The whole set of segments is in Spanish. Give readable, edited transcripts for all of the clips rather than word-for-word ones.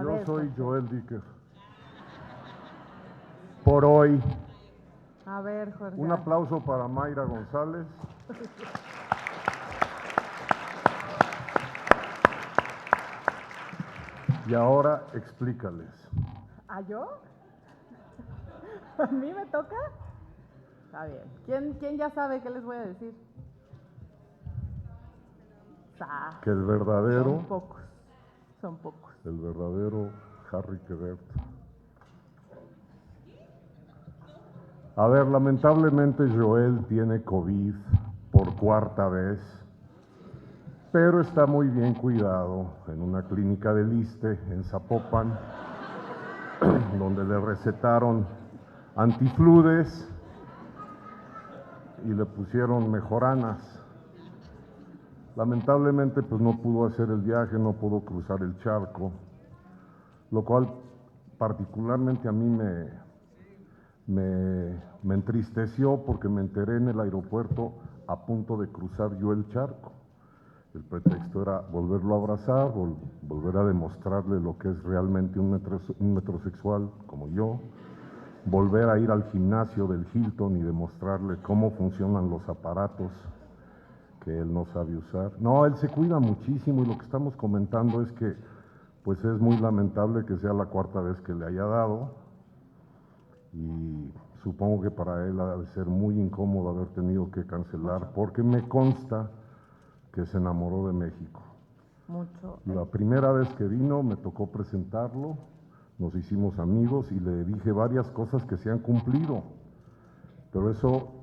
A Yo ver, soy Jorge. Joel Dicker. Por hoy, A ver, Jorge. un aplauso para Mayra González. Y ahora explícales. ¿A yo? ¿A mí me toca? Está bien. ¿Quién ya sabe qué les voy a decir? Que el verdadero, Son pocos. Son pocos. el verdadero Harry Quebert. A ver, lamentablemente Joel tiene COVID por cuarta vez, pero está muy bien cuidado en una clínica del ISSSTE en Zapopan, donde le recetaron antifludes y le pusieron mejoranas. Lamentablemente pues no pudo hacer el viaje, no pudo cruzar el charco, lo cual particularmente a mí me entristeció porque me enteré en el aeropuerto a punto de cruzar yo el charco. El pretexto era volverlo a abrazar, volver a demostrarle lo que es realmente un metrosexual como yo, volver a ir al gimnasio del Hilton y demostrarle cómo funcionan los aparatos que él no sabe usar. No, él se cuida muchísimo y lo que estamos comentando es que pues es muy lamentable que sea la cuarta vez que le haya dado y supongo que para él ha de ser muy incómodo haber tenido que cancelar porque me consta que se enamoró de México. Mucho. La primera vez que vino me tocó presentarlo, nos hicimos amigos y le dije varias cosas que se han cumplido, pero eso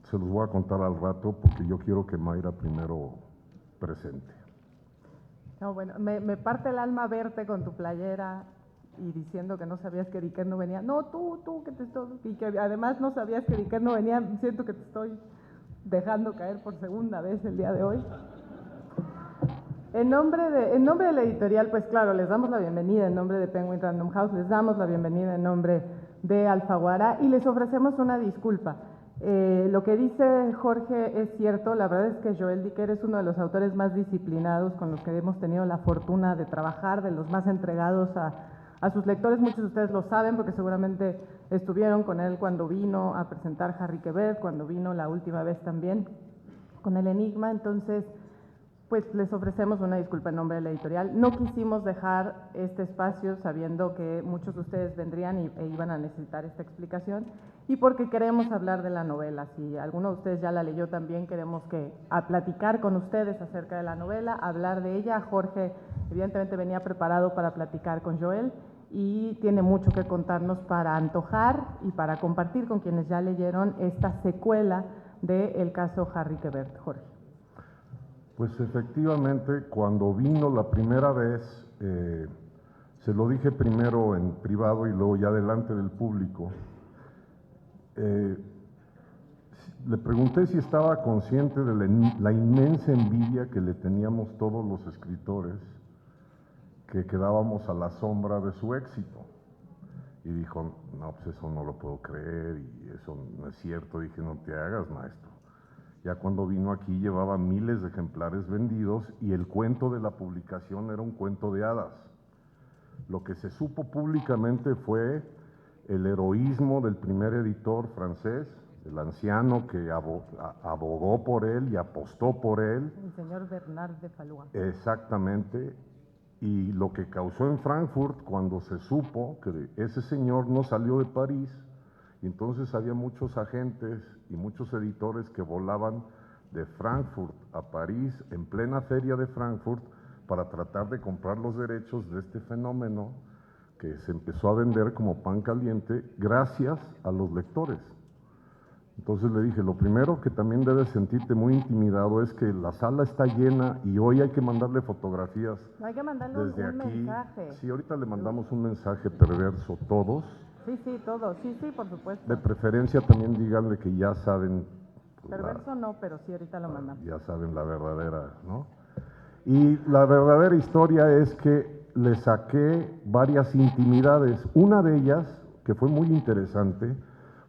se los voy a contar al rato porque yo quiero que Mayra primero presente. No, bueno, me parte el alma verte con tu playera y diciendo que no sabías que Dicker no venía. No, tú, que te estoy... Y que además no sabías que Dicker no venía. Siento que te estoy dejando caer por segunda vez el día de hoy. En nombre de la editorial, pues claro, les damos la bienvenida en nombre de Penguin Random House, les damos la bienvenida en nombre de Alfaguara y les ofrecemos una disculpa. Lo que dice Jorge es cierto, la verdad es que Joel Dicker es uno de los autores más disciplinados con los que hemos tenido la fortuna de trabajar, de los más entregados a sus lectores. Muchos de ustedes lo saben porque seguramente estuvieron con él cuando vino a presentar Harry Quebert, cuando vino la última vez también con el Enigma, entonces pues les ofrecemos una disculpa en nombre de la editorial. No quisimos dejar este espacio sabiendo que muchos de ustedes vendrían e iban a necesitar esta explicación y porque queremos hablar de la novela. Si alguno de ustedes ya la leyó también, queremos a platicar con ustedes acerca de la novela, hablar de ella. Jorge evidentemente venía preparado para platicar con Joel y tiene mucho que contarnos para antojar y para compartir con quienes ya leyeron esta secuela del caso Harry Quebert. Jorge. Pues efectivamente, cuando vino la primera vez, se lo dije primero en privado y luego ya delante del público. Le pregunté si estaba consciente de la inmensa envidia que le teníamos todos los escritores, que quedábamos a la sombra de su éxito. Y dijo, no, pues eso no lo puedo creer y eso no es cierto. Dije, no te hagas, maestro. Ya cuando vino aquí llevaba miles de ejemplares vendidos y el cuento de la publicación era un cuento de hadas. Lo que se supo públicamente fue el heroísmo del primer editor francés, el anciano que abogó por él y apostó por él. El señor Bernard de Fallois. Exactamente. Y lo que causó en Frankfurt cuando se supo que ese señor no salió de París, y entonces había muchos agentes y muchos editores que volaban de Frankfurt a París en plena feria de Frankfurt para tratar de comprar los derechos de este fenómeno que se empezó a vender como pan caliente gracias a los lectores. Entonces le dije, lo primero que también debes sentirte muy intimidado es que la sala está llena y hoy hay que mandarle fotografías. No hay que mandarle desde un aquí. mensaje. Sí, ahorita le mandamos un mensaje perverso todos. Sí, todos. Sí, por supuesto. De preferencia también díganle que ya saben. Pues, perverso no, pero sí, ahorita lo mandamos. Ya saben la verdadera, ¿no? Y la verdadera historia es que le saqué varias intimidades. Una de ellas, que fue muy interesante,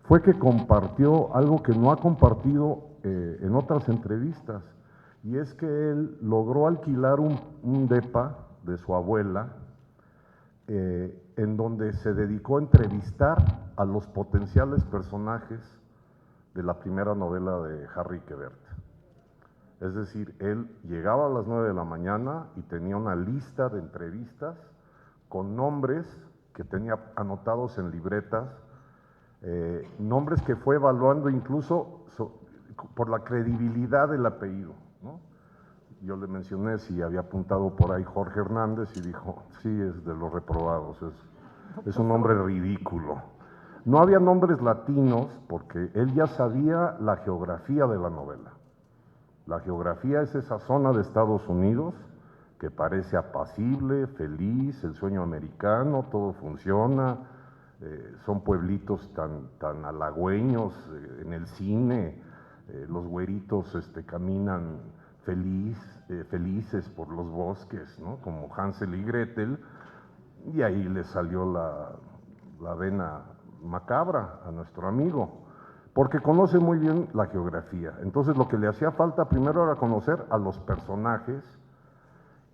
fue que compartió algo que no ha compartido en otras entrevistas, y es que él logró alquilar un depa de su abuela en donde se dedicó a entrevistar a los potenciales personajes de la primera novela de Harry Quebert. Es decir, él llegaba a las 9 de la mañana y tenía una lista de entrevistas con nombres que tenía anotados en libretas, nombres que fue evaluando incluso por la credibilidad del apellido, ¿no? Yo le mencioné si había apuntado por ahí Jorge Hernández y dijo, sí, es de los reprobados, es un nombre ridículo. No había nombres latinos porque él ya sabía la geografía de la novela. La geografía es esa zona de Estados Unidos que parece apacible, feliz, el sueño americano, todo funciona, son pueblitos tan halagüeños en el cine, los güeritos caminan felices por los bosques, ¿no? Como Hansel y Gretel, y ahí le salió la vena macabra a nuestro amigo, porque conoce muy bien la geografía. Entonces lo que le hacía falta primero era conocer a los personajes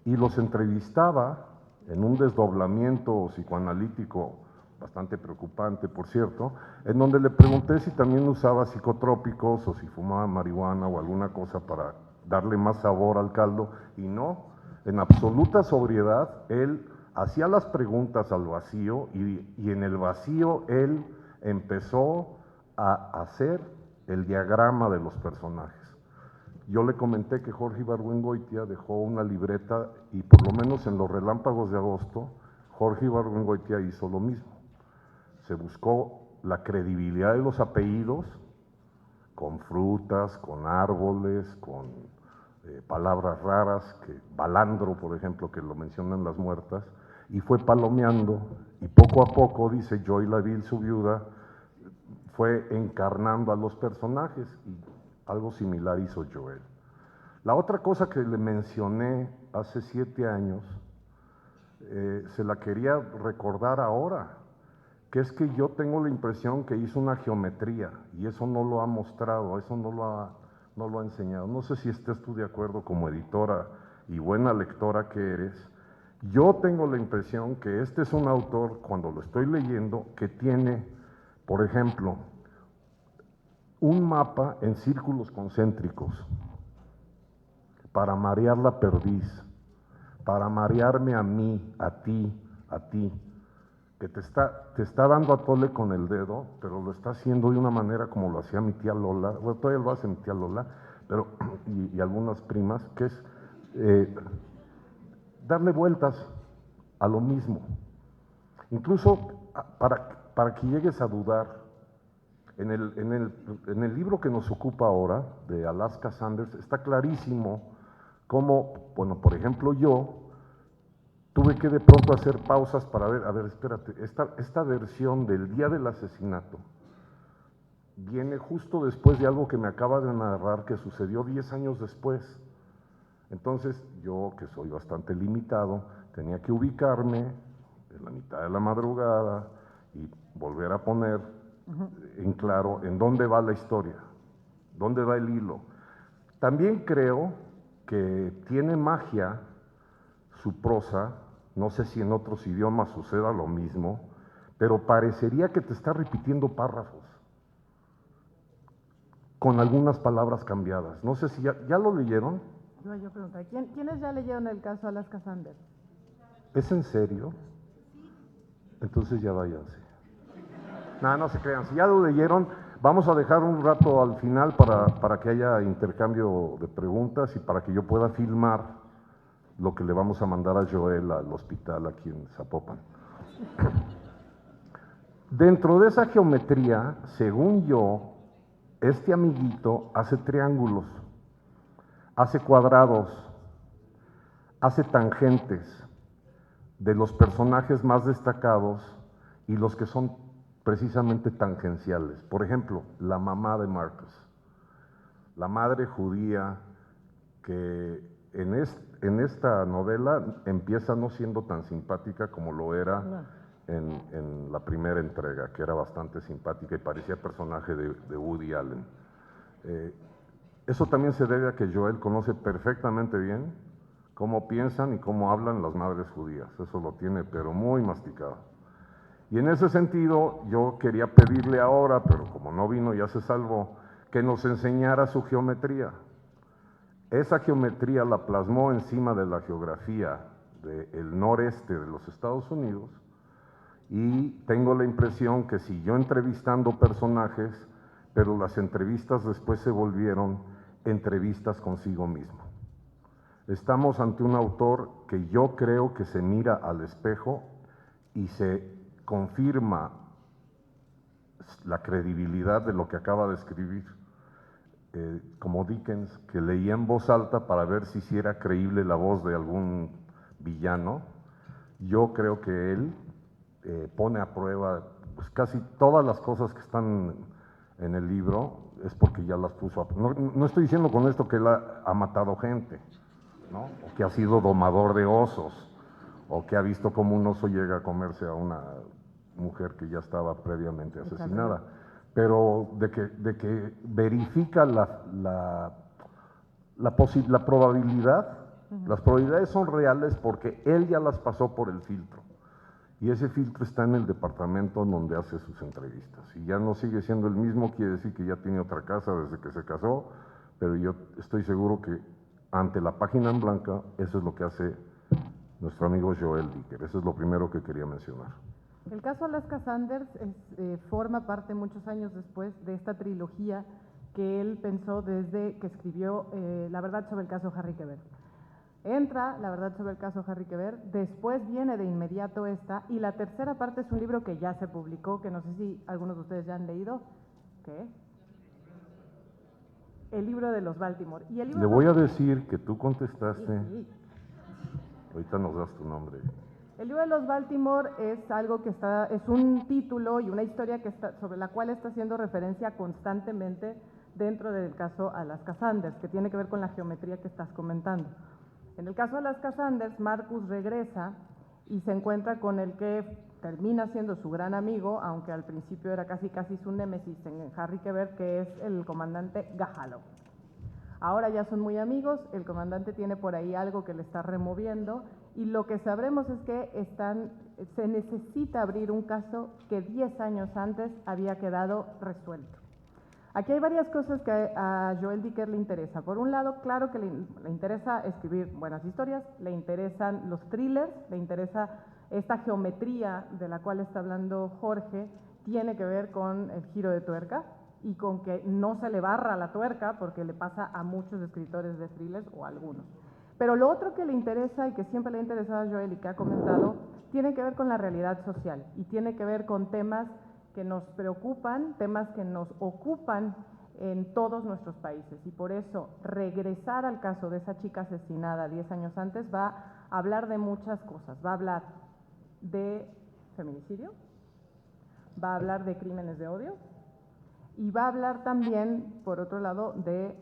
y los entrevistaba en un desdoblamiento psicoanalítico bastante preocupante, por cierto, en donde le pregunté si también usaba psicotrópicos o si fumaba marihuana o alguna cosa para darle más sabor al caldo, y no, en absoluta sobriedad, él hacía las preguntas al vacío y en el vacío él empezó a hacer el diagrama de los personajes. Yo le comenté que Jorge Ibargüengoitia dejó una libreta y por lo menos en los Relámpagos de Agosto, Jorge Ibargüengoitia hizo lo mismo. Se buscó la credibilidad de los apellidos con frutas, con árboles, con palabras raras, Balandro, por ejemplo, que lo mencionan las muertas, y fue palomeando, y poco a poco, dice Joy Laville, su viuda, fue encarnando a los personajes, y algo similar hizo Joel. La otra cosa que le mencioné hace 7 años, se la quería recordar ahora, que es que yo tengo la impresión que hizo una geometría, y eso no lo ha mostrado, eso no lo ha enseñado. No sé si estés tú de acuerdo como editora y buena lectora que eres. Yo tengo la impresión que este es un autor, cuando lo estoy leyendo, que tiene, por ejemplo, un mapa en círculos concéntricos para marear la perdiz, para marearme a mí, a ti, que te está dando a tole con el dedo, pero lo está haciendo de una manera como lo hacía mi tía Lola, bueno, todavía lo hace mi tía Lola, pero, y algunas primas, que es darle vueltas a lo mismo. Incluso para que llegues a dudar, en el libro que nos ocupa ahora, de Alaska Sanders, está clarísimo cómo, bueno, por ejemplo, yo tuve que de pronto hacer pausas para ver, a ver, espérate, esta versión del día del asesinato viene justo después de algo que me acaba de narrar que sucedió 10 años después. Entonces, yo, que soy bastante limitado, tenía que ubicarme en la mitad de la madrugada y volver a poner en claro en dónde va la historia, dónde va el hilo. También creo que tiene magia su prosa, no sé si en otros idiomas suceda lo mismo, pero parecería que te está repitiendo párrafos, con algunas palabras cambiadas. No sé si ya lo leyeron. Yo pregunté, ¿quiénes ya leyeron el caso Alaska Sanders? ¿Es en serio? Entonces ya váyanse. No se crean, si ya lo leyeron, vamos a dejar un rato al final para que haya intercambio de preguntas y para que yo pueda filmar lo que le vamos a mandar a Joel al hospital aquí en Zapopan. Dentro de esa geometría, según yo, este amiguito hace triángulos, hace cuadrados, hace tangentes de los personajes más destacados y los que son precisamente tangenciales. Por ejemplo, la mamá de Marcus, la madre judía que en esta novela empieza no siendo tan simpática como lo era en la primera entrega, que era bastante simpática y parecía personaje de Woody Allen. Eso también se debe a que Joel conoce perfectamente bien cómo piensan y cómo hablan las madres judías. Eso lo tiene, pero muy masticado. Y en ese sentido, yo quería pedirle ahora, pero como no vino, ya se salvó, que nos enseñara su geometría. Esa geometría la plasmó encima de la geografía del noreste de los Estados Unidos, y tengo la impresión que siguió entrevistando personajes, pero las entrevistas después se volvieron entrevistas consigo mismo. Estamos ante un autor que yo creo que se mira al espejo y se confirma la credibilidad de lo que acaba de escribir, como Dickens, que leía en voz alta para ver si era creíble la voz de algún villano. Yo creo que él pone a prueba pues, casi todas las cosas que están en el libro, es porque ya las puso a prueba. No estoy diciendo con esto que él ha matado gente, ¿no? O que ha sido domador de osos, o que ha visto cómo un oso llega a comerse a una mujer que ya estaba previamente asesinada, pero de que verifica la probabilidad. Las probabilidades son reales porque él ya las pasó por el filtro, y ese filtro está en el departamento donde hace sus entrevistas, y ya no sigue siendo el mismo. Quiere decir que ya tiene otra casa desde que se casó, pero yo estoy seguro que ante la página en blanca, eso es lo que hace nuestro amigo Joel Dicker. Eso es lo primero que quería mencionar. El caso Alaska Sanders forma parte muchos años después de esta trilogía que él pensó desde que escribió La verdad sobre el caso Harry Quebert. Entra La verdad sobre el caso Harry Quebert, después viene de inmediato esta, y la tercera parte es un libro que ya se publicó, que no sé si algunos de ustedes ya han leído. ¿Qué? El libro de los Baltimore. Y el libro Le voy a decir que tú contestaste. Sí. Ahorita nos das tu nombre. El libro de los Baltimore es algo que es un título y una historia sobre la cual está haciendo referencia constantemente dentro del caso Alaska Sanders, que tiene que ver con la geometría que estás comentando. En el caso de Alaska Sanders, Marcus regresa y se encuentra con el que termina siendo su gran amigo, aunque al principio era casi su némesis en Harry Quebert, que es el comandante Gahalow. Ahora ya son muy amigos, el comandante tiene por ahí algo que le está removiendo, y lo que sabremos es que se necesita abrir un caso que 10 años antes había quedado resuelto. Aquí hay varias cosas que a Joel Dicker le interesa. Por un lado, claro que le interesa escribir buenas historias, le interesan los thrillers, le interesa esta geometría de la cual está hablando Jorge, tiene que ver con el giro de tuerca y con que no se le barra la tuerca, porque le pasa a muchos escritores de thrillers o a algunos. Pero lo otro que le interesa y que siempre le ha interesado a Joel y que ha comentado, tiene que ver con la realidad social y tiene que ver con temas que nos preocupan, temas que nos ocupan en todos nuestros países, y por eso regresar al caso de esa chica asesinada 10 años antes va a hablar de muchas cosas. Va a hablar de feminicidio, va a hablar de crímenes de odio, y va a hablar también, por otro lado, de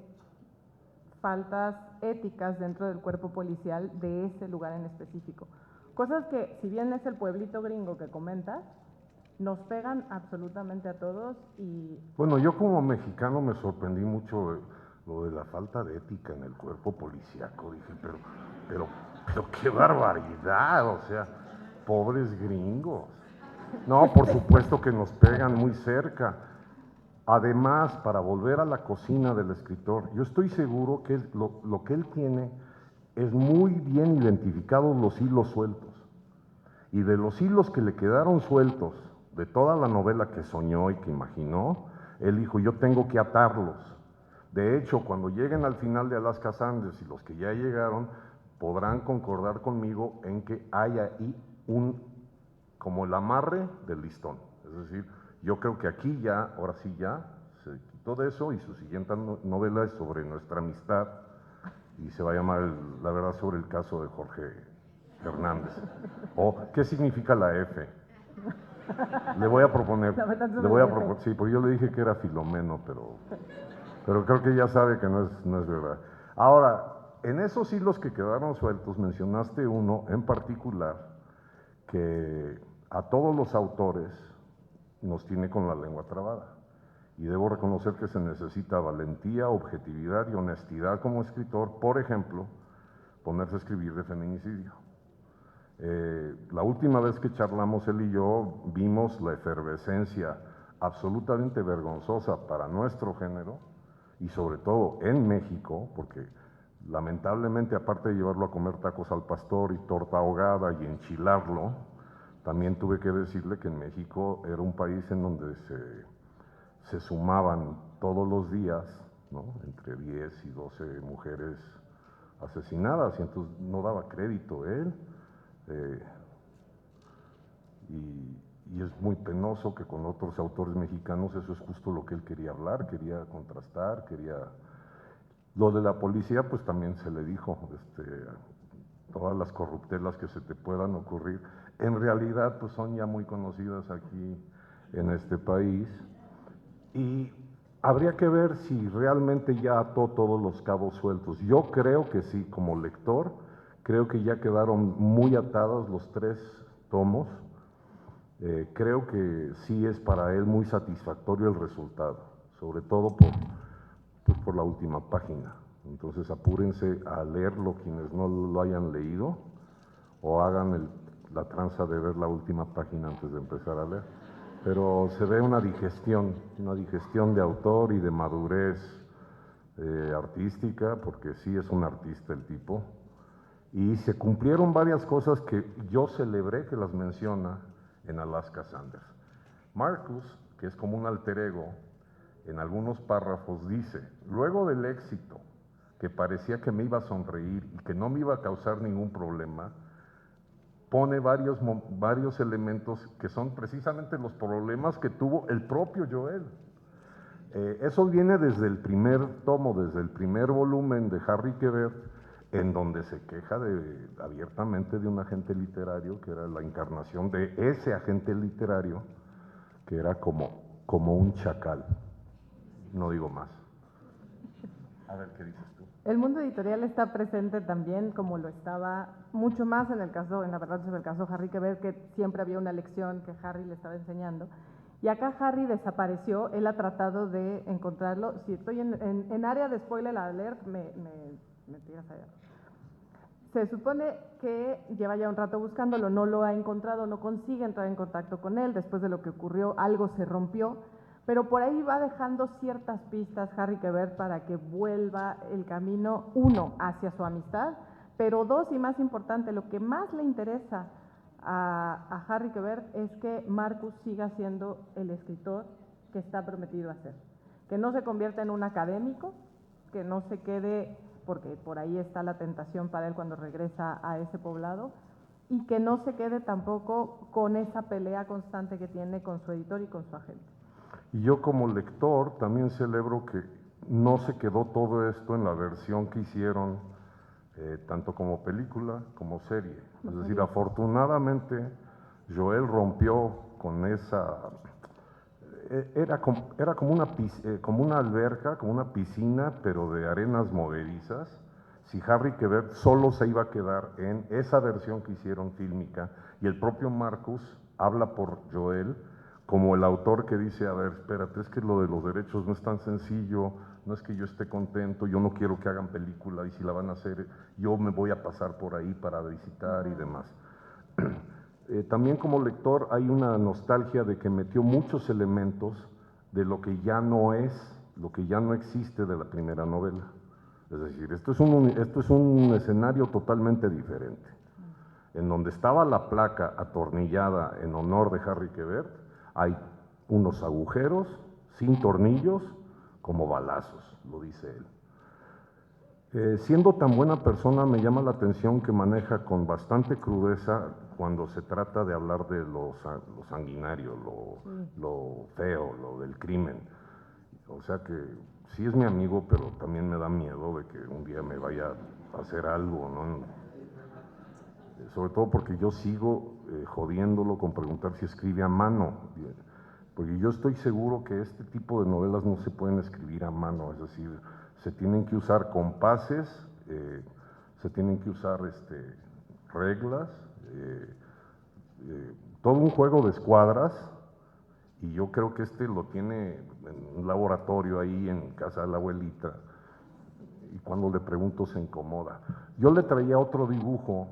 faltas éticas dentro del cuerpo policial de ese lugar en específico. Cosas que, si bien es el pueblito gringo que comentas, nos pegan absolutamente a todos. Y bueno, yo como mexicano me sorprendí mucho lo de la falta de ética en el cuerpo policíaco. Dije, pero qué barbaridad, o sea, pobres gringos. No, por supuesto que nos pegan muy cerca. Además, para volver a la cocina del escritor, yo estoy seguro que lo que él tiene es muy bien identificados los hilos sueltos. Y de los hilos que le quedaron sueltos de toda la novela que soñó y que imaginó, él dijo, yo tengo que atarlos. De hecho, cuando lleguen al final de Alaska Sanders, y los que ya llegaron, podrán concordar conmigo en que hay ahí como el amarre del listón. Es decir, yo creo que aquí ya, ahora sí ya, se quitó de eso, y su siguiente novela es sobre nuestra amistad, y se va a llamar La verdad sobre el caso de Jorge Hernández. O, ¿qué significa la F? Le voy a proponer, sí, porque yo le dije que era Filomeno, pero creo que ya sabe que no es verdad. Ahora, en esos hilos que quedaron sueltos, mencionaste uno en particular que a todos los autores nos tiene con la lengua trabada. Y debo reconocer que se necesita valentía, objetividad y honestidad como escritor, por ejemplo, ponerse a escribir de feminicidio. La última vez que charlamos él y yo vimos la efervescencia absolutamente vergonzosa para nuestro género y sobre todo en México, porque lamentablemente aparte de llevarlo a comer tacos al pastor y torta ahogada y enchilarlo, también tuve que decirle que en México era un país en donde se sumaban todos los días, ¿no?, entre 10 y 12 mujeres asesinadas, y entonces no daba crédito él. Y es muy penoso que con otros autores mexicanos eso es justo lo que él quería hablar, quería contrastar, quería... Lo de la policía, pues también se le dijo, todas las corruptelas que se te puedan ocurrir, en realidad pues son ya muy conocidas aquí en este país, y habría que ver si realmente ya ató todos los cabos sueltos. Yo creo que sí, como lector, creo que ya quedaron muy atados los 3 tomos. Creo que sí es para él muy satisfactorio el resultado, sobre todo por la última página. Entonces apúrense a leerlo quienes no lo hayan leído, o hagan la tranza de ver la última página antes de empezar a leer. Pero se ve una digestión de autor y de madurez artística, porque sí es un artista el tipo. Y se cumplieron varias cosas que yo celebré que las menciona en Alaska Sanders. Marcus, que es como un alter ego, en algunos párrafos dice: luego del éxito, que parecía que me iba a sonreír y que no me iba a causar ningún problema, pone varios elementos que son precisamente los problemas que tuvo el propio Joel. Eso viene desde el primer tomo, desde el primer volumen de Harry Quebert, en donde se queja abiertamente de un agente literario, que era la encarnación de ese agente literario, que era como un chacal. No digo más. A ver, ¿qué dices tú? El mundo editorial está presente también, como lo estaba mucho más en la verdad, sobre el caso Harry Quebert, que siempre había una lección que Harry le estaba enseñando. Y acá Harry desapareció, él ha tratado de encontrarlo. Si estoy en área de spoiler alert, me tiras allá. Se supone que lleva ya un rato buscándolo, no lo ha encontrado, no consigue entrar en contacto con él. Después de lo que ocurrió, algo se rompió, pero por ahí va dejando ciertas pistas Harry Quebert para que vuelva el camino, 1, hacia su amistad, pero 2, y más importante, lo que más le interesa a Harry Quebert es que Marcus siga siendo el escritor que está prometido a ser, que no se convierta en un académico, que no se quede, porque por ahí está la tentación para él cuando regresa a ese poblado, y que no se quede tampoco con esa pelea constante que tiene con su editor y con su agente. Y yo como lector también celebro que no se quedó todo esto en la versión que hicieron, tanto como película como serie. Es decir, afortunadamente Joel rompió con esa... Era como una alberca, como una piscina, pero de arenas movedizas. Si Harry Quebert solo se iba a quedar en esa versión que hicieron fílmica, y el propio Marcus habla por Joel como el autor que dice: a ver, espérate, es que lo de los derechos no es tan sencillo, no es que yo esté contento, yo no quiero que hagan película, y si la van a hacer, yo me voy a pasar por ahí para visitar y demás. También como lector hay una nostalgia de que metió muchos elementos de lo que ya no es, lo que ya no existe de la primera novela. Es decir, esto es un escenario totalmente diferente. En donde estaba la placa atornillada en honor de Harry Quebert, hay unos agujeros sin tornillos como balazos, lo dice él. Siendo tan buena persona, me llama la atención que maneja con bastante crudeza cuando se trata de hablar de lo sanguinario, lo feo, lo del crimen. O sea que sí es mi amigo, pero también me da miedo de que un día me vaya a hacer algo, ¿no? Sobre todo porque yo sigo jodiéndolo con preguntar si escribe a mano, porque yo estoy seguro que este tipo de novelas no se pueden escribir a mano, es decir, se tienen que usar compases, se tienen que usar reglas, todo un juego de escuadras, y yo creo que lo tiene en un laboratorio ahí en casa de la abuelita, y cuando le pregunto se incomoda. Yo le traía otro dibujo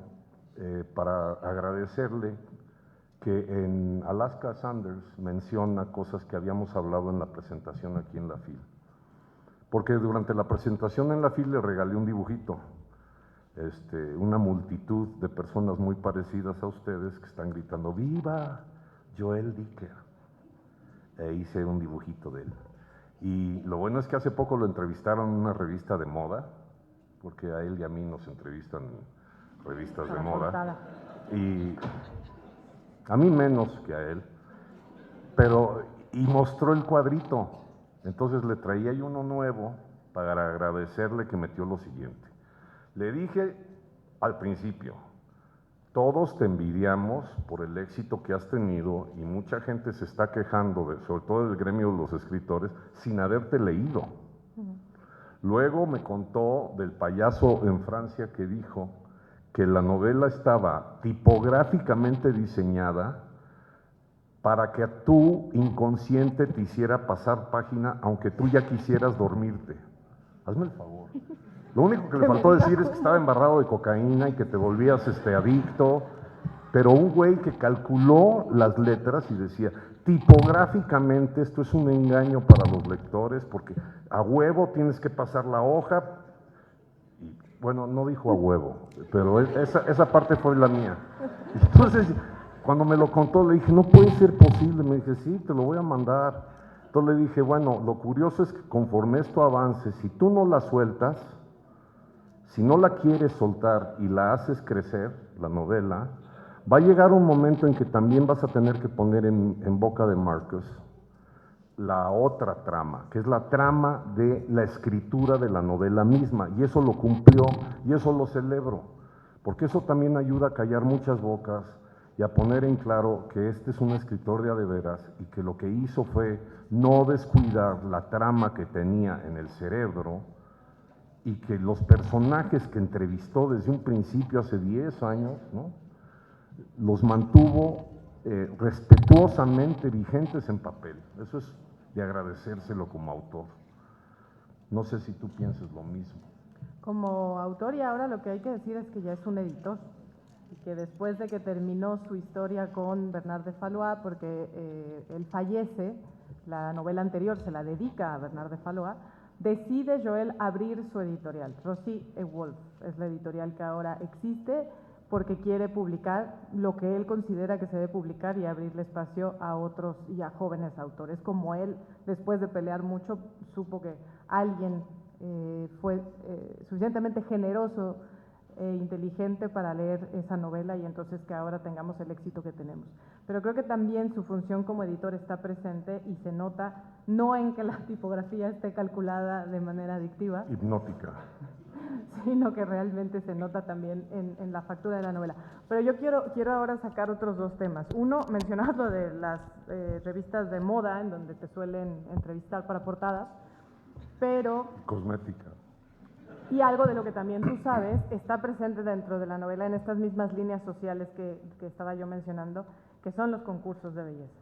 para agradecerle que en Alaska Sanders menciona cosas que habíamos hablado en la presentación aquí en la FIL. Porque durante la presentación en la FIL le regalé un dibujito, una multitud de personas muy parecidas a ustedes que están gritando ¡Viva Joel Dicker! E hice un dibujito de él. Y lo bueno es que hace poco lo entrevistaron en una revista de moda, porque a él y a mí nos entrevistan en revistas de moda. Y a mí menos que a él, y mostró el cuadrito. Entonces le traía yo uno nuevo para agradecerle que metió lo siguiente. Le dije al principio, todos te envidiamos por el éxito que has tenido y mucha gente se está quejando, sobre todo del gremio de los escritores, sin haberte leído. Luego me contó del payaso en Francia que dijo que la novela estaba tipográficamente diseñada para que a tu inconsciente te hiciera pasar página aunque tú ya quisieras dormirte. Hazme el favor. Lo único que le faltó decir es que estaba embarrado de cocaína y que te volvías adicto, pero un güey que calculó las letras y decía, tipográficamente esto es un engaño para los lectores porque a huevo tienes que pasar la hoja, y bueno, no dijo a huevo, pero esa parte fue la mía. Entonces, cuando me lo contó le dije, no puede ser posible, me dije, sí, te lo voy a mandar. Entonces le dije, bueno, lo curioso es que conforme esto avance, si tú no la sueltas, si no la quieres soltar y la haces crecer, la novela, va a llegar un momento en que también vas a tener que poner en boca de Marcus la otra trama, que es la trama de la escritura de la novela misma, y eso lo cumplió, y eso lo celebro, porque eso también ayuda a callar muchas bocas y a poner en claro que este es un escritor de a de veras y que lo que hizo fue no descuidar la trama que tenía en el cerebro, y que los personajes que entrevistó desde un principio hace 10 años, ¿no?, los mantuvo respetuosamente vigentes en papel. Eso es de agradecérselo como autor. No sé si tú piensas lo mismo. Como autor, y ahora lo que hay que decir es que ya es un editor, y que después de que terminó su historia con Bernard de Fallois, porque él fallece, la novela anterior se la dedica a Bernard de Fallois, decide Joel abrir su editorial. Rossi et Wolf es la editorial que ahora existe, porque quiere publicar lo que él considera que se debe publicar y abrirle espacio a otros y a jóvenes autores. Como él, después de pelear mucho, supo que alguien fue suficientemente generoso e inteligente para leer esa novela, y entonces que ahora tengamos el éxito que tenemos. Pero creo que también su función como editor está presente y se nota, no en que la tipografía esté calculada de manera adictiva, hipnótica, sino que realmente se nota también en la factura de la novela. Pero yo quiero ahora sacar otros dos temas. Uno, mencionar lo de las revistas de moda, en donde te suelen entrevistar para portadas, pero... cosmética. Y algo de lo que también tú sabes, está presente dentro de la novela en estas mismas líneas sociales que estaba yo mencionando, que son los concursos de belleza.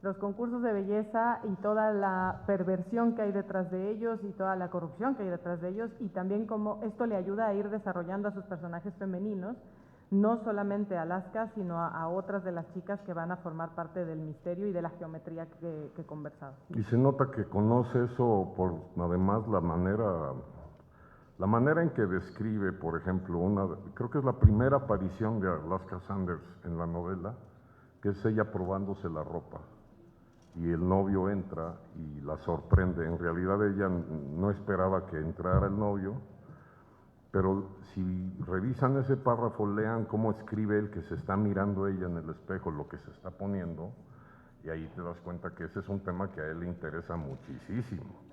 Los concursos de belleza y toda la perversión que hay detrás de ellos y toda la corrupción que hay detrás de ellos, y también cómo esto le ayuda a ir desarrollando a sus personajes femeninos, no solamente a Alaska, sino a otras de las chicas que van a formar parte del misterio y de la geometría que conversaba. Y se nota que conoce eso por, además, la manera en que describe, por ejemplo, creo que es la primera aparición de Alaska Sanders en la novela, que es ella probándose la ropa. Y el novio entra y la sorprende. En realidad ella no esperaba que entrara el novio, pero si revisan ese párrafo, lean cómo escribe él, que se está mirando ella en el espejo, lo que se está poniendo, y ahí te das cuenta que ese es un tema que a él le interesa muchísimo.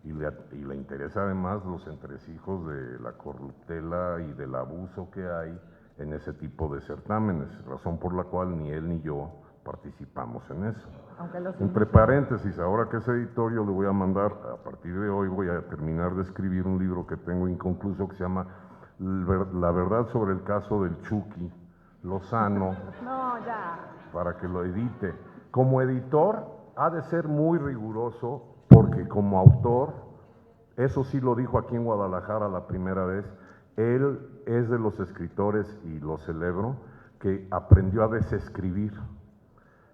Y le interesa además los entresijos de la corruptela y del abuso que hay en ese tipo de certámenes, razón por la cual ni él ni yo participamos en eso. Entre paréntesis, ahora que es editorio, le voy a mandar, a partir de hoy voy a terminar de escribir un libro que tengo inconcluso que se llama La verdad sobre el caso del Chucky Lozano, no, ya, para que lo edite. Como editor ha de ser muy riguroso, porque como autor Eso sí lo dijo aquí en Guadalajara la primera vez. Él es de los escritores, y lo celebro, que aprendió a desescribir.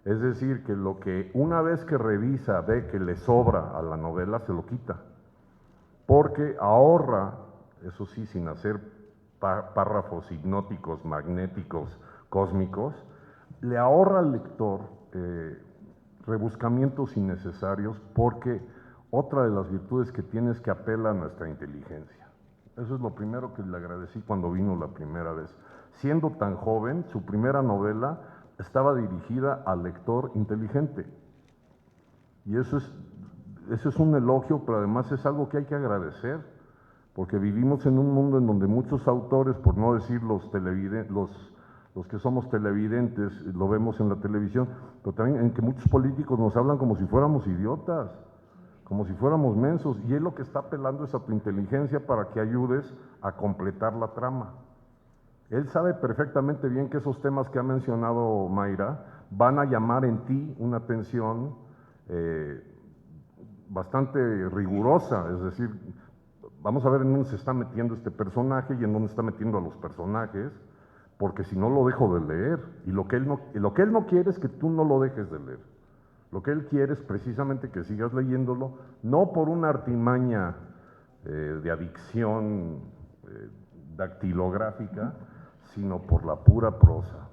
Es decir, que lo que una vez que revisa ve que le sobra a la novela, se lo quita. Porque ahorra, eso sí, sin hacer párrafos hipnóticos, magnéticos, cósmicos, le ahorra al lector rebuscamientos innecesarios, porque otra de las virtudes que tiene es que apela a nuestra inteligencia. Eso es lo primero que le agradecí cuando vino la primera vez. Siendo tan joven, su primera novela estaba dirigida al lector inteligente. Y eso es un elogio, pero además es algo que hay que agradecer, porque vivimos en un mundo en donde muchos autores, por no decir los que somos televidentes, lo vemos en la televisión, pero también en que muchos políticos nos hablan como si fuéramos idiotas, como si fuéramos mensos, y él lo que está apelando es a tu inteligencia para que ayudes a completar la trama. Él sabe perfectamente bien que esos temas que ha mencionado Mayra van a llamar en ti una atención bastante rigurosa, es decir, vamos a ver en dónde se está metiendo este personaje y en dónde está metiendo a los personajes, porque si no lo dejo de leer, y lo que él no quiere es que tú no lo dejes de leer. Lo que él quiere es precisamente que sigas leyéndolo, no por una artimaña de adicción dactilográfica, sino por la pura prosa.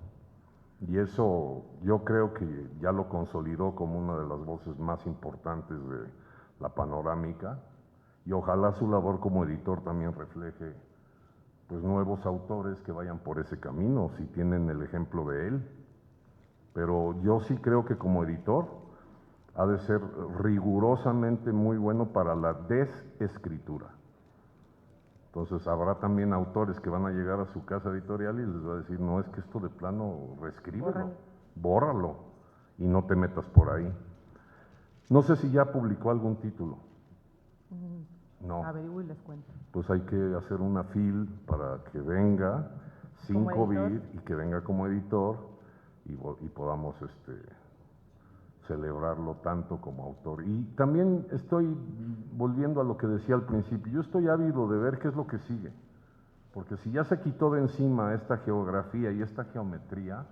Y eso yo creo que ya lo consolidó como una de las voces más importantes de la panorámica, y ojalá su labor como editor también refleje pues nuevos autores que vayan por ese camino, si tienen el ejemplo de él. Pero yo sí creo que como editor ha de ser rigurosamente muy bueno para la desescritura. Entonces habrá también autores que van a llegar a su casa editorial y les va a decir, no, es que esto de plano reescríbelo, bórralo y no te metas por ahí. No sé si ya publicó algún título. No. Averiguo y les cuento. Pues hay que hacer una fil para que venga sin COVID y que venga como editor y podamos celebrarlo tanto como autor. Y también estoy volviendo a lo que decía al principio, yo estoy ávido de ver qué es lo que sigue, porque si ya se quitó de encima esta geografía y esta geometría,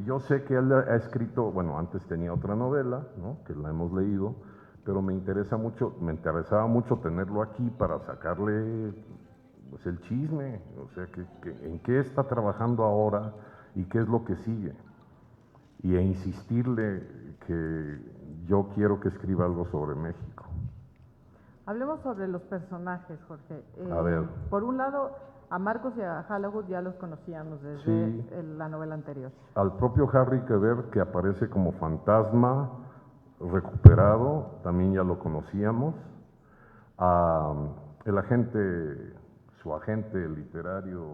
yo sé que él ha escrito, bueno, antes tenía otra novela, ¿no?, que la hemos leído, pero me interesaba mucho tenerlo aquí para sacarle pues, el chisme, o sea, en qué está trabajando ahora y qué es lo que sigue. Y insistirle que yo quiero que escriba algo sobre México. Hablemos sobre los personajes, Jorge. A ver. Por un lado, a Marcus y a Halagut ya los conocíamos desde la novela anterior. Al propio Harry Quebert, que aparece como fantasma recuperado, también ya lo conocíamos. El agente, su agente literario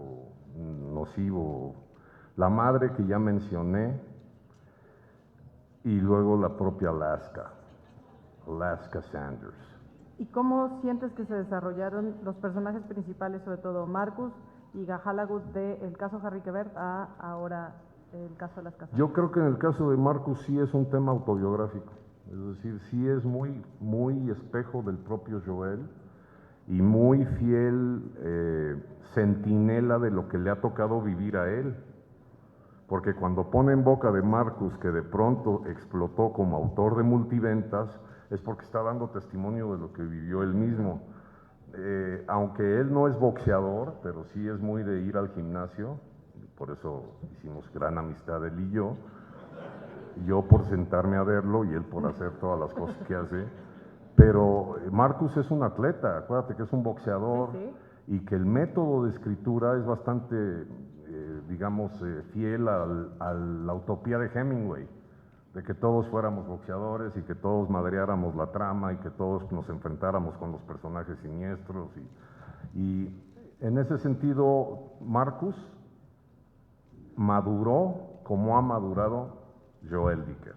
nocivo, la madre que ya mencioné, y luego la propia Alaska Sanders. ¿Y cómo sientes que se desarrollaron los personajes principales, sobre todo Marcus y Halagut, del caso Harry Quebert a ahora el caso Alaska Sanders? Yo creo que en el caso de Marcus sí es un tema autobiográfico, es decir, sí es muy espejo del propio Joel y muy fiel centinela de lo que le ha tocado vivir a él. Porque cuando pone en boca de Marcus que de pronto explotó como autor de multiventas, es porque está dando testimonio de lo que vivió él mismo. Aunque él no es boxeador, pero sí es muy de ir al gimnasio, por eso hicimos gran amistad él y yo por sentarme a verlo y él por hacer todas las cosas que hace. Pero Marcus es un atleta, acuérdate que es un boxeador, sí. Y que el método de escritura es bastante fiel a la utopía de Hemingway, de que todos fuéramos boxeadores y que todos madreáramos la trama y que todos nos enfrentáramos con los personajes siniestros. Y en ese sentido, Marcus maduró como ha madurado Joel Dicker.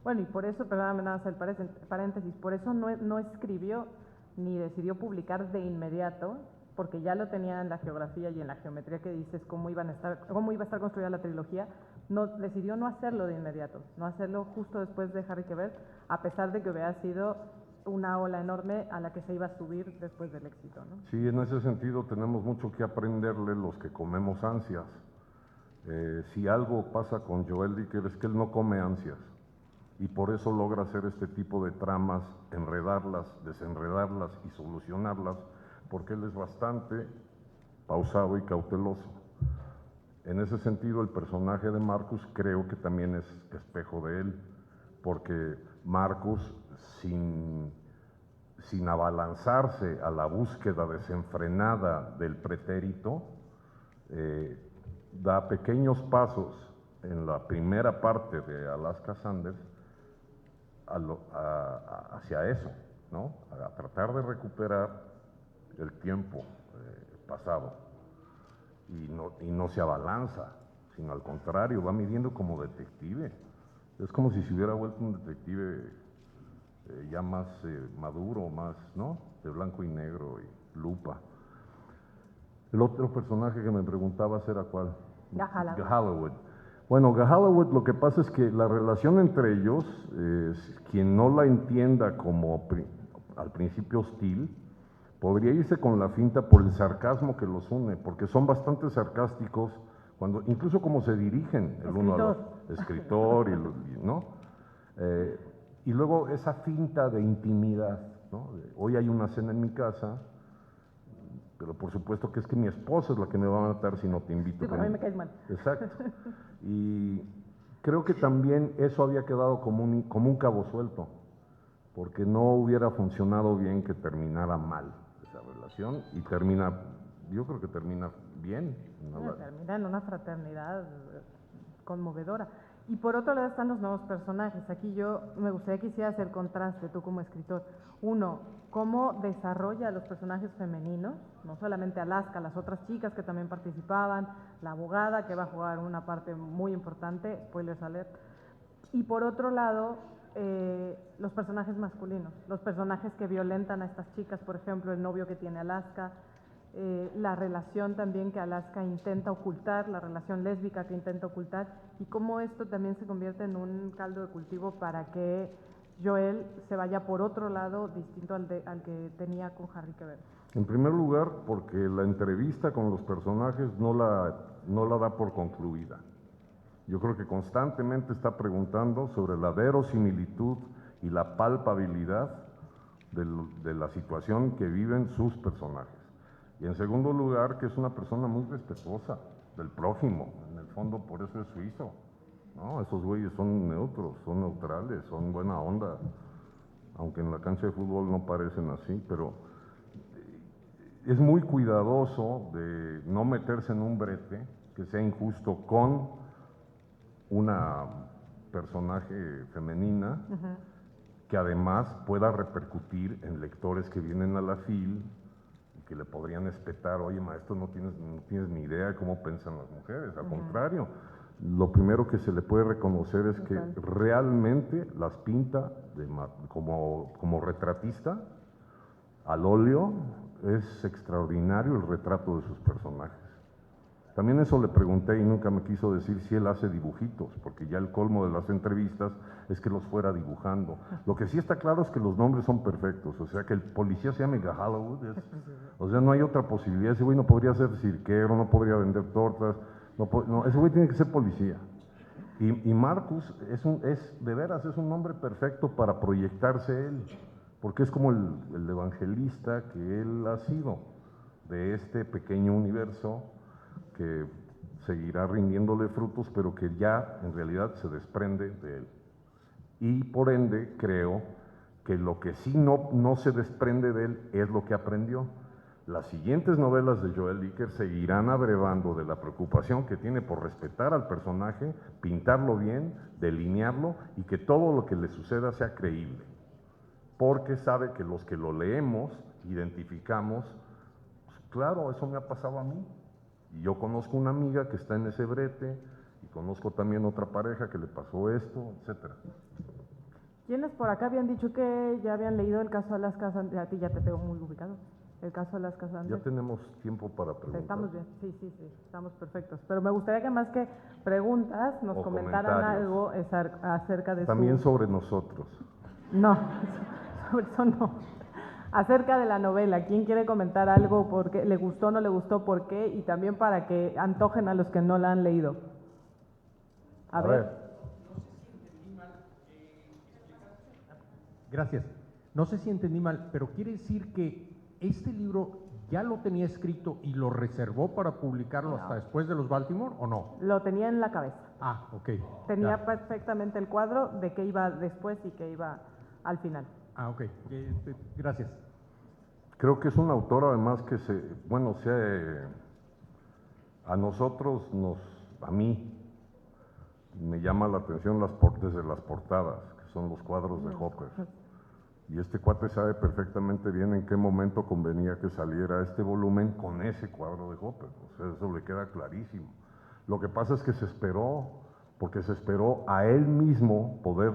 Bueno, y por eso, perdóname nada más el paréntesis, por eso no escribió ni decidió publicar de inmediato, porque ya lo tenía en la geografía y en la geometría que dices cómo iba a estar construida la trilogía. Decidió no hacerlo de inmediato, no hacerlo justo después de Harry Quebert, a pesar de que hubiera sido una ola enorme a la que se iba a subir después del éxito, ¿no? Sí, en ese sentido tenemos mucho que aprenderle los que comemos ansias. Si algo pasa con Joel Dicker es que él no come ansias y por eso logra hacer este tipo de tramas, enredarlas, desenredarlas y solucionarlas, porque él es bastante pausado y cauteloso. En ese sentido, el personaje de Marcus creo que también es espejo de él, porque Marcus, sin abalanzarse a la búsqueda desenfrenada del pretérito, da pequeños pasos en la primera parte de Alaska Sanders hacia eso, ¿no? A tratar de recuperar el tiempo pasado y no se abalanza, sino al contrario, va midiendo como detective. Es como si se hubiera vuelto un detective ya más maduro, más, ¿no? De blanco y negro y lupa. El otro personaje que me preguntabas era ¿cuál? Galloway. Bueno, Galloway, lo que pasa es que la relación entre ellos, quien no la entienda como al principio hostil, podría irse con la finta por el sarcasmo que los une, porque son bastante sarcásticos, incluso como se dirigen el uno al otro, escritor, ¿no? Y luego esa finta de intimidad, ¿no? Hoy hay una cena en mi casa, pero por supuesto que es que mi esposa es la que me va a matar si no te invito. Sí, pero a mí me caes mal. Exacto. Y creo que también eso había quedado como un cabo suelto, porque no hubiera funcionado bien que terminara mal esa relación, y yo creo que termina bien. Termina en una fraternidad conmovedora. Y por otro lado están los nuevos personajes. Aquí yo me gustaría que hicieras el contraste, tú como escritor. Uno, cómo desarrolla a los personajes femeninos, no solamente Alaska, las otras chicas que también participaban, la abogada que va a jugar una parte muy importante, spoilers alert. Y por otro lado, los personajes masculinos, los personajes que violentan a estas chicas, por ejemplo, el novio que tiene Alaska, la relación también que Alaska intenta ocultar, la relación lésbica que intenta ocultar, y cómo esto también se convierte en un caldo de cultivo para que Joel se vaya por otro lado distinto al que tenía con Harry que ver. En primer lugar, porque la entrevista con los personajes no la da por concluida. Yo creo que constantemente está preguntando sobre la verosimilitud y la palpabilidad de la situación que viven sus personajes. Y en segundo lugar, que es una persona muy respetuosa del prójimo, en el fondo por eso es suizo, ¿no? Esos güeyes son neutros, son neutrales, son buena onda, aunque en la cancha de fútbol no parecen así, pero es muy cuidadoso de no meterse en un brete que sea injusto con una personaje femenina, que además pueda repercutir en lectores que vienen a la FIL y que le podrían espetar: oye maestro, no tienes ni idea de cómo piensan las mujeres. Al contrario, lo primero que se le puede reconocer es que realmente las pinta como retratista al óleo. Es extraordinario el retrato de sus personajes. También eso le pregunté y nunca me quiso decir si él hace dibujitos, porque ya el colmo de las entrevistas es que los fuera dibujando. Lo que sí está claro es que los nombres son perfectos, o sea, que el policía se llame Galloway, o sea, no hay otra posibilidad. Ese güey no podría ser cirquero, no podría vender tortas, no, ese güey tiene que ser policía. Y Marcus de veras, es un nombre perfecto para proyectarse él, porque es como el evangelista que él ha sido de este pequeño universo que seguirá rindiéndole frutos, pero que ya en realidad se desprende de él. Y por ende creo que lo que sí no se desprende de él es lo que aprendió. Las siguientes novelas de Joel Dicker seguirán abrevando de la preocupación que tiene por respetar al personaje, pintarlo bien, delinearlo, y que todo lo que le suceda sea creíble. Porque sabe que los que lo leemos, identificamos, pues, claro, eso me ha pasado a mí. Y yo conozco una amiga que está en ese brete, y conozco también otra pareja que le pasó esto, etcétera. ¿Quiénes por acá habían dicho que ya habían leído el caso de Alaska Sanders? A ti ya te pego muy ubicado. El caso de Alaska Sanders. Ya tenemos tiempo para preguntar. Estamos bien, sí, estamos perfectos. Pero me gustaría que más que preguntas nos comentaran algo acerca de también sobre nosotros. No, eso no. Acerca de la novela, ¿quién quiere comentar algo? ¿Por qué le gustó, no le gustó, por qué? Y también para que antojen a los que no la han leído. A ver. Gracias. No sé si entendí mal, pero quiere decir que este libro ya lo tenía escrito y lo reservó para publicarlo hasta después de los Baltimore, ¿o no? Lo tenía en la cabeza. Ah, ok. Tenía Ya. perfectamente el cuadro de qué iba después y qué iba al final. Ah, ok. Gracias. Creo que es un autor además que a nosotros, a mí, me llama la atención desde las portadas, que son los cuadros de Hopper. Y este cuate sabe perfectamente bien en qué momento convenía que saliera este volumen con ese cuadro de Hopper. O sea, eso le queda clarísimo. Lo que pasa es que se esperó, porque se esperó a él mismo poder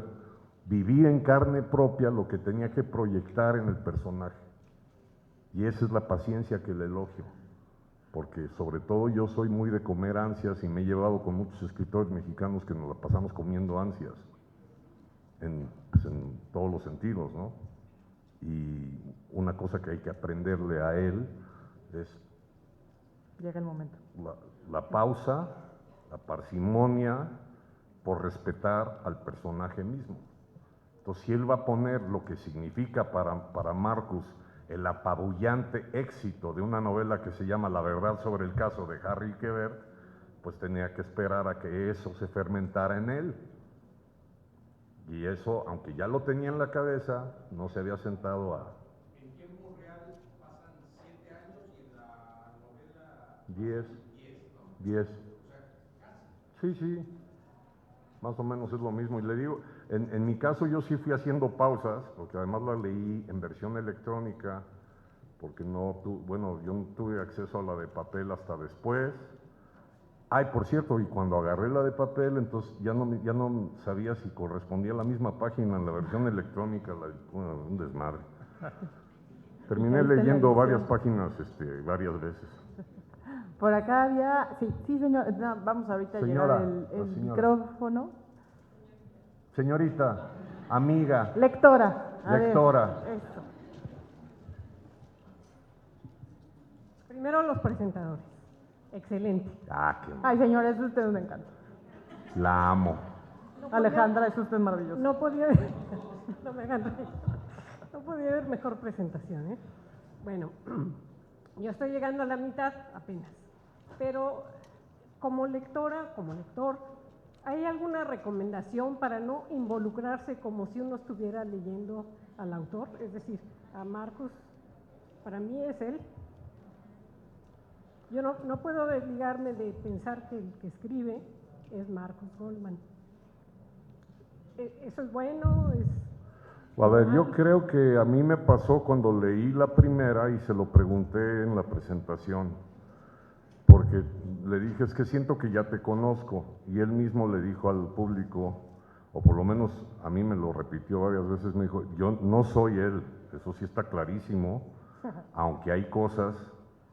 vivir en carne propia lo que tenía que proyectar en el personaje. Y esa es la paciencia que le elogio, porque sobre todo yo soy muy de comer ansias y me he llevado con muchos escritores mexicanos que nos la pasamos comiendo ansias, en todos los sentidos, ¿no? Y una cosa que hay que aprenderle a él es Llega el momento. la pausa, la parsimonia, por respetar al personaje mismo. Entonces, si él va a poner lo que significa para Marcus el apabullante éxito de una novela que se llama La verdad sobre el caso de Harry Quebert, pues tenía que esperar a que eso se fermentara en él. Y eso, aunque ya lo tenía en la cabeza, no se había sentado a... En tiempo real pasan 7 años y en la novela 10. Sí, sí, más o menos es lo mismo. Y le digo, en mi caso yo sí fui haciendo pausas, porque además la leí en versión electrónica, porque yo no tuve acceso a la de papel hasta después. Ay, por cierto, y cuando agarré la de papel, entonces ya no sabía si correspondía a la misma página en la versión electrónica, un desmadre. Terminé leyendo varias páginas varias veces. Por acá había, sí señor, no, vamos ahorita a Señora, llegar el la señora. micrófono. Señorita, amiga, Lectora. lectora. Eso. Primero los presentadores. Excelente. Qué Ay, señor, es usted un encanto. la amo. Alejandra, es usted maravilloso. No podía haber, no me hagan reír. No podía haber mejor presentación, ¿eh? Bueno, yo estoy llegando a la mitad apenas, pero como lectora, como lector, ¿hay alguna recomendación para no involucrarse como si uno estuviera leyendo al autor? Es decir, a Marcus, para mí es él. Yo no puedo desligarme de pensar que el que escribe es Marcus Goldman. ¿Eso es bueno? A ver, yo creo que a mí me pasó cuando leí la primera y se lo pregunté en la presentación, porque le dije, es que siento que ya te conozco, y él mismo le dijo al público, o por lo menos a mí me lo repitió varias veces, me dijo, yo no soy él, eso sí está clarísimo, aunque hay cosas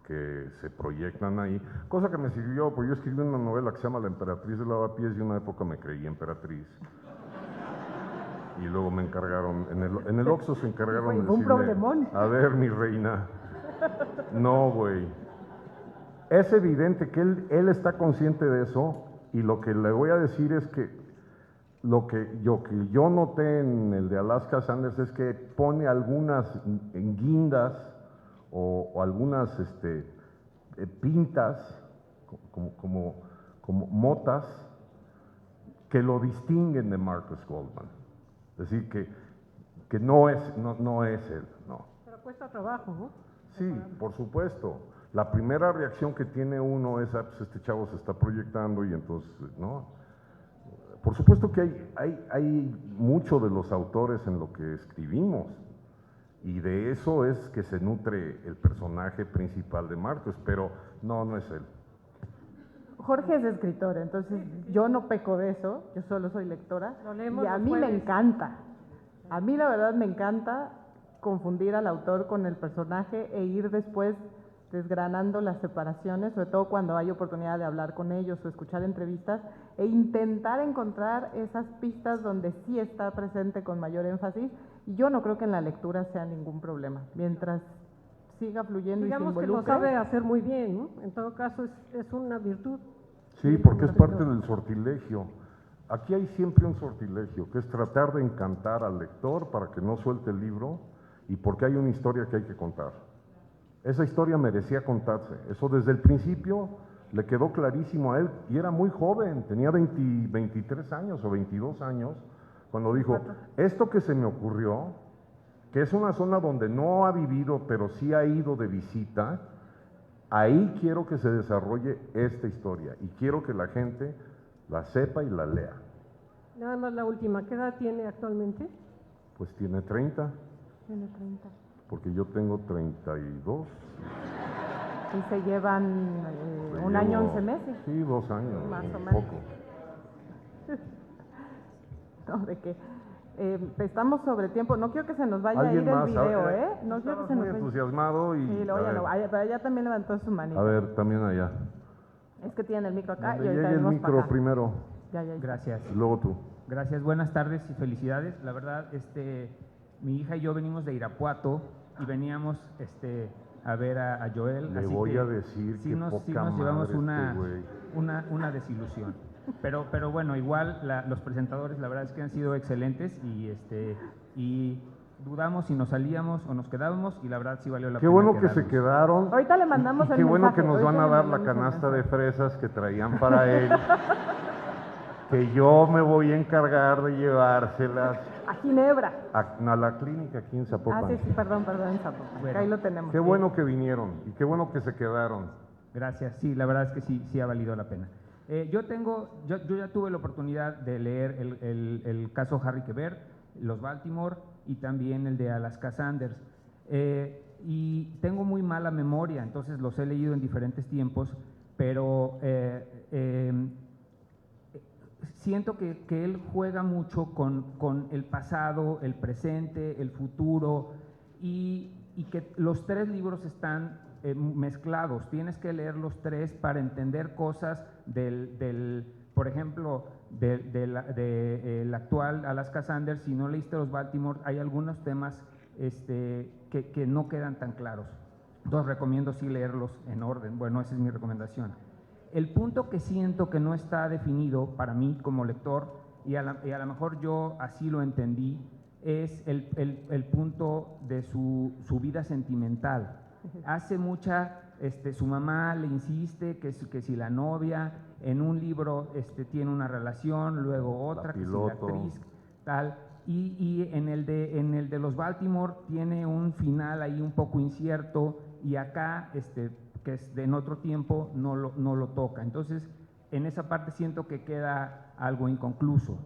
que se proyectan ahí, cosa que me sirvió, porque yo escribí una novela que se llama La Emperatriz de Lavapiés y una época me creí emperatriz. Y luego me encargaron, en el Oxxo se encargaron de Fue un decirme, problemón. a ver, mi reina, no, güey. Es evidente que él está consciente de eso, y lo que le voy a decir es que lo que yo noté en el de Alaska Sanders es que pone algunas guindas o algunas pintas, como motas, que lo distinguen de Marcus Goldman. Es decir, que no es él, no. Pero cuesta trabajo, ¿no? Sí, por supuesto. La primera reacción que tiene uno es, pues este chavo se está proyectando y entonces, ¿no? Por supuesto que hay mucho de los autores en lo que escribimos, y de eso es que se nutre el personaje principal de Marcus, pero no es él. Jorge es escritor, entonces yo no peco de eso, yo solo soy lectora. Lo leemos Y a los mí me jueves. encanta. A mí la verdad me encanta confundir al autor con el personaje e ir después desgranando las separaciones, sobre todo cuando hay oportunidad de hablar con ellos o escuchar entrevistas, e intentar encontrar esas pistas donde sí está presente con mayor énfasis, y yo no creo que en la lectura sea ningún problema, mientras siga fluyendo y se Digamos que lo involucre. sabe hacer muy bien, ¿no? En todo caso es una virtud. Sí, porque es parte del sortilegio. Aquí hay siempre un sortilegio, que es tratar de encantar al lector para que no suelte el libro y porque hay una historia que hay que contar. Esa historia merecía contarse. Eso desde el principio le quedó clarísimo a él y era muy joven, tenía 23 años o 22 años, cuando dijo, esto que se me ocurrió, que es una zona donde no ha vivido, pero sí ha ido de visita, ahí quiero que se desarrolle esta historia y quiero que la gente la sepa y la lea. Nada más la última, ¿qué edad tiene actualmente? Pues tiene 30, Tiene 30. porque yo tengo 32. Y se llevan un año, 11 meses. Sí, 2 años. Más o un menos. poco. No, de que estamos sobre tiempo. No quiero que se nos vaya a ¿Alguien ir el más? video, ¿eh? No quiero que Estabas se nos muy vaya. entusiasmado y... Sí, luego a ya ver, no. Pero allá también levantó su manita. a ver, también allá. Es que tienen el micro acá Donde y ahorita llegue el venimos para micro acá. primero, Ya. Gracias. y luego tú. Gracias, buenas tardes y felicidades. La verdad, mi hija y yo venimos de Irapuato y veníamos a ver a Joel. Le así voy que a decir sí que nos poca llevamos madre una desilusión. Pero bueno, igual los presentadores la verdad es que han sido excelentes y dudamos si nos salíamos o nos quedábamos y la verdad sí valió la Qué pena bueno que quedarnos. se quedaron. Ahorita le mandamos y el qué bueno mensaje, que nos ahorita van a le dar la mandamos el canasta de mensaje. fresas que traían para él. Que yo me voy a encargar de llevárselas A Ginebra. a la clínica aquí en Zapopan. Sí, perdón, en Zapopan. Bueno. Ahí lo tenemos. Qué bueno que vinieron y qué bueno que se quedaron. Gracias, sí, la verdad es que sí ha valido la pena. Yo ya tuve la oportunidad de leer el caso Harry Quebert, los Baltimore y también el de Alaska Sanders. Y tengo muy mala memoria, entonces los he leído en diferentes tiempos, pero siento que él juega mucho con el pasado, el presente, el futuro y que los tres libros están mezclados. Tienes que leer los tres para entender cosas por ejemplo, del actual Alaska Sanders. Si no leíste los Baltimore, hay algunos temas que no quedan tan claros. Entonces recomiendo sí leerlos en orden. Bueno, esa es mi recomendación. El punto que siento que no está definido para mí como lector, y a lo mejor yo así lo entendí, es el punto de su vida sentimental. Hace su mamá le insiste que si la novia en un libro tiene una relación, luego otra, que si la actriz, tal, y en el de los Baltimore tiene un final ahí un poco incierto, y acá, que es en otro tiempo, no lo toca. Entonces, en esa parte siento que queda algo inconcluso.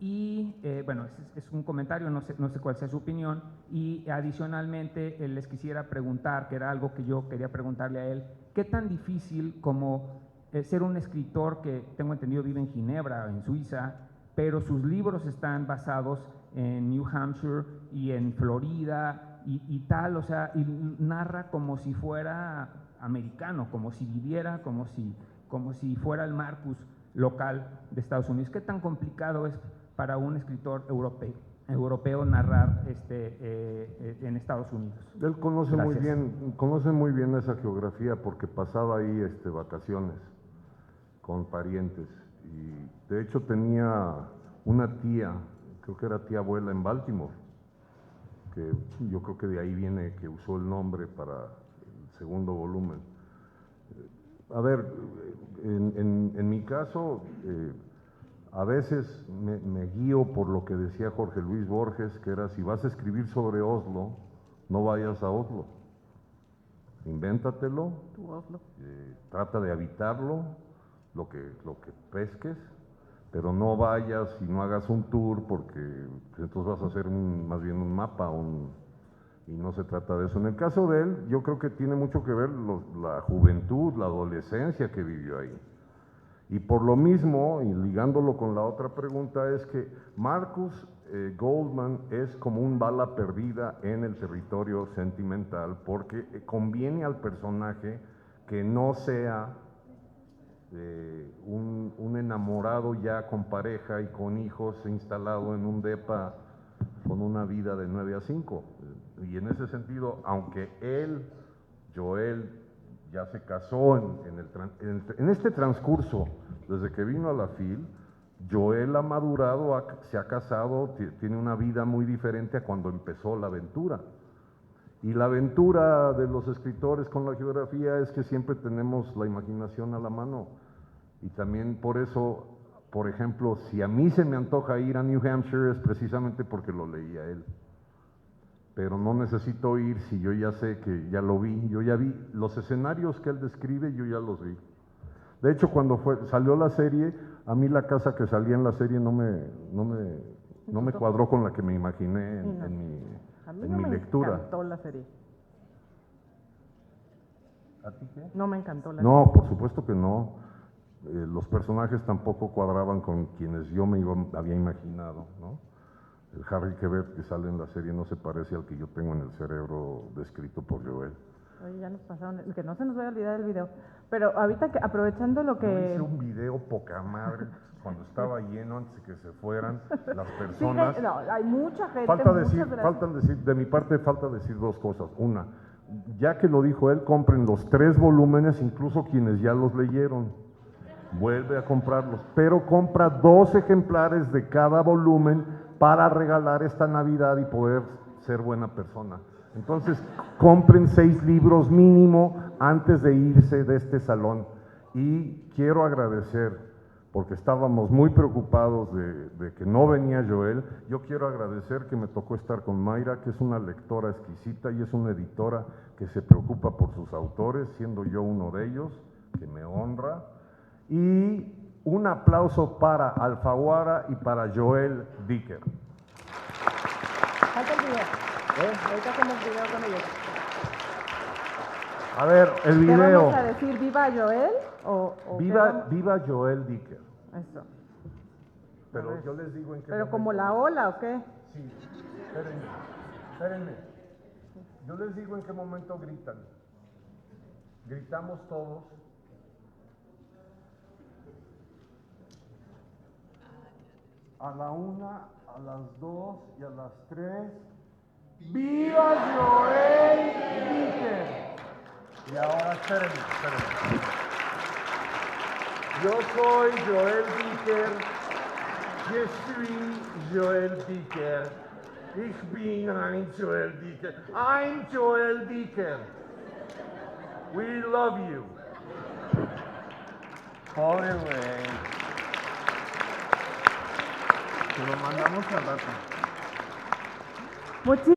Y bueno, es un comentario, no sé cuál sea su opinión, y adicionalmente les quisiera preguntar, que era algo que yo quería preguntarle a él, ¿qué tan difícil como ser un escritor que tengo entendido vive en Ginebra, en Suiza, pero sus libros están basados en New Hampshire y en Florida y tal, o sea, y narra como si fuera americano, como si viviera, como si fuera el Marcus local de Estados Unidos? ¿Qué tan complicado es para un escritor europeo narrar en Estados Unidos? Él conoce muy bien esa geografía porque pasaba ahí vacaciones con parientes y de hecho tenía una tía, creo que era tía abuela en Baltimore, que yo creo que de ahí viene que usó el nombre para el segundo volumen. A ver, en mi caso, a veces me guío por lo que decía Jorge Luis Borges, que era: si vas a escribir sobre Oslo, no vayas a Oslo, invéntatelo, trata de habitarlo, lo que pesques, pero no vayas y no hagas un tour, porque entonces vas a hacer más bien un mapa, y no se trata de eso. En el caso de él, yo creo que tiene mucho que ver la juventud, la adolescencia que vivió ahí. Y por lo mismo, y ligándolo con la otra pregunta, es que Marcus Goldman es como un bala perdida en el territorio sentimental porque conviene al personaje que no sea un enamorado ya con pareja y con hijos instalado en un depa con una vida de 9 a 5. Y en ese sentido, aunque Joel, ya se casó en este transcurso, desde que vino a la FIL, Joel ha madurado, se ha casado, tiene una vida muy diferente a cuando empezó la aventura. Y la aventura de los escritores con la geografía es que siempre tenemos la imaginación a la mano. Y también por eso, por ejemplo, si a mí se me antoja ir a New Hampshire es precisamente porque lo leía él. Pero no necesito ir si yo ya sé que ya lo vi, yo ya vi los escenarios que él describe, yo ya los vi. De hecho, cuando salió la serie, a mí la casa que salía en la serie no me cuadró con la que me imaginé en mi lectura. Me encantó la serie. ¿A ti qué? No me encantó la No, por supuesto que no. Los personajes tampoco cuadraban con quienes yo había imaginado, ¿no? El Harry Quebert que sale en la serie no se parece al que yo tengo en el cerebro descrito por Joel. Oye, ya nos pasaron, que no se nos vaya a olvidar el video. Pero ahorita, aprovechando lo Yo que... hice un video poca madre cuando estaba lleno antes de que se fueran las personas. Sí, no, hay mucha gente, de mi parte falta decir dos cosas. Una, ya que lo dijo él, compren los 3 volúmenes, incluso quienes ya los leyeron. Vuelve a comprarlos, pero compra 2 ejemplares de cada volumen para regalar esta Navidad y poder ser buena persona. Entonces, compren 6 libros mínimo antes de irse de este salón. Y quiero agradecer, porque estábamos muy preocupados de que no venía Joel, yo quiero agradecer que me tocó estar con Mayra, que es una lectora exquisita y es una editora que se preocupa por sus autores, siendo yo uno de ellos, que me honra. Y un aplauso para Alfaguara y para Joel Dicker. Falta el video. Ahorita hacemos video con ellos. A ver, el ¿Qué video. vamos a decir? ¿Viva Joel? Viva Joel Dicker. Eso. Pero yo les digo en qué ¿Pero momento. como la ola o qué? Sí, espérenme. Yo les digo en qué momento gritan. Gritamos todos. A la 1, a las 2 y a las 3. ¡Viva Joel Dicker! Y ahora espérenme. Yo soy Joel Dicker. Je suis Joel Dicker. Ich bin ein Joel Dicker. I'm Joel Dicker. We love you. Joder, güey. Te lo mandamos al rato.